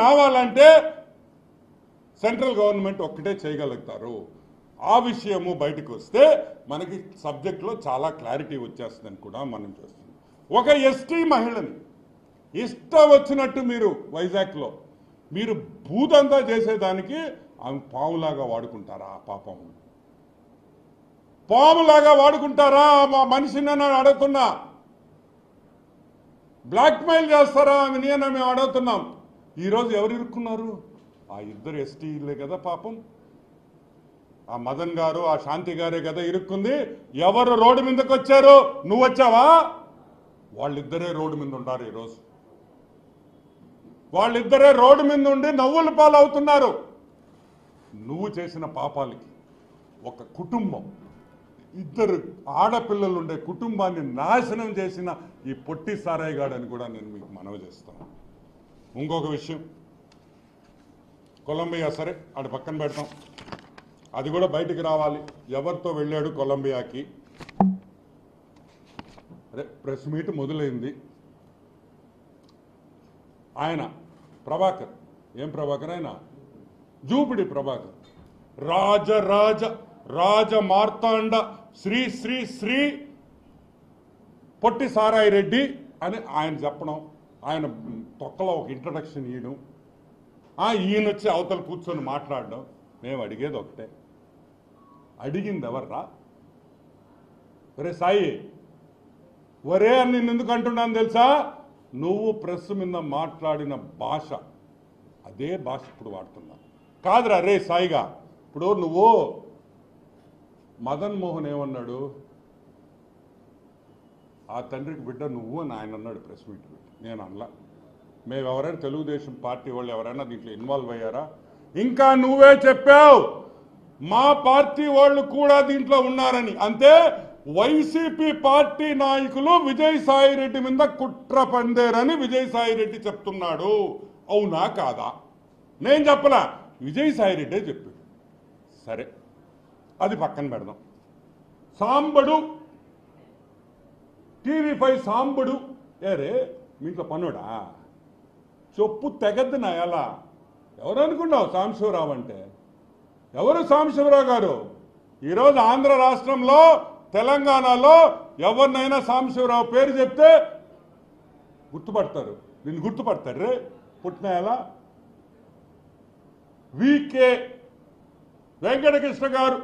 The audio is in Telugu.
రావాలంటే సెంట్రల్ గవర్నమెంట్ ఒక్కటే చేయగలుగుతారు. ఆ విషయము బయటకు వస్తే మనకి సబ్జెక్ట్లో చాలా క్లారిటీ వచ్చేస్తుందని కూడా మనం చేస్తున్నాం. ఒక ఎస్టీ మహిళని ఇష్టం వచ్చినట్టు మీరు వైజాగ్లో మీరు భూతంతా చేసేదానికి ఆమె పాములాగా వాడుకుంటారా? పాపం పాములాగా వాడుకుంటారా? మా మనిషిని నేను అడుగుతున్నా. బ్లాక్మెయిల్ చేస్తారా అని మేము అడుగుతున్నాం. ఈరోజు ఎవరు ఇరుక్కున్నారు? ఆ ఇద్దరు ఎస్టీలే కదా పాపం. ఆ మదన్ గారు, ఆ శాంతి గారే కదా ఇరుక్కుంది. ఎవరు రోడ్డు మీదకి వచ్చారు? నువ్వు వచ్చావా? వాళ్ళిద్దరే రోడ్డు మీద ఉంటారు ఈరోజు. వాళ్ళిద్దరే రోడ్డు మీద ఉండి నవ్వుల పాలు అవుతున్నారు. నువ్వు చేసిన పాపాలకి ఒక కుటుంబం, ఇద్దరు ఆడపిల్లలు ఉండే కుటుంబాన్ని నాశనం చేసిన ఈ పొట్టి సారాయిగాడని కూడా నేను మీకు మనవి చేస్తాను. ఇంకొక విషయం, కొలంబియా సరే అటు పక్కన పెడతాం, అది కూడా బయటికి రావాలి. ఎవరితో వెళ్ళాడు కొలంబియాకి? అదే ప్రెస్ మీట్ మొదలైంది. ఆయన ప్రభాకర్, ఏం ప్రభాకర్? ఆయన జూపిడి ప్రభాకర్, రాజ మార్తాండ శ్రీ శ్రీ శ్రీ పొట్టి సారాయి రెడ్డి అని ఆయన చెప్పడం, ఆయన తొక్కలో ఒక ఇంట్రడక్షన్ ఈయన వచ్చి అవతల కూర్చొని మాట్లాడడం. మేము అడిగేది ఒకటే, అడిగింది ఎవర్రా? ఒరే సాయి, ఒరే అని నేను ఎందుకు అంటున్నాను తెలుసా? నువ్వు ప్రెస్ మీద మాట్లాడిన భాష అదే భాష ఇప్పుడు వాడుతున్నా కాదురా రే సాయిగా. ఇప్పుడు నువ్వు మదన్ మోహన్ ఏమన్నాడు? ఆ తండ్రికి బిడ్డ నువ్వు అని ఆయన అన్నాడు ప్రెస్ మీట్ పెట్టి. నేను అనలా. మేము ఎవరైనా తెలుగుదేశం పార్టీ వాళ్ళు ఎవరైనా దీంట్లో ఇన్వాల్వ్ అయ్యారా? ఇంకా నువ్వే చెప్పావు మా పార్టీ వాళ్ళు కూడా దీంట్లో ఉన్నారని. అంతే, వైసీపీ పార్టీ నాయకులు విజయసాయి రెడ్డి మీద కుట్ర పందేరని విజయసాయి రెడ్డి చెప్తున్నాడు. అవునా కాదా? నేను చెప్పలా, విజయసాయి రెడ్డే చెప్పాడు. సరే, అది పక్కన పెడదాం. సాంబడు, టీవీ5 సాంబడు ఏరే మీ ఇంట్లో పనుడా? చెప్పు తెగద్దు నా ఎలా. ఎవరు అనుకున్నావు సాంబశివరావు అంటే? ఎవరు సాంబశివరావు గారు? ఈరోజు ఆంధ్ర రాష్ట్రంలో, తెలంగాణలో ఎవరినైనా సాంబశివరావు పేరు చెప్తే గుర్తుపడతారు. నిన్ను గుర్తుపడతారు రే పుట్టిన ఎలా. వికే వెంకటకృష్ణ గారు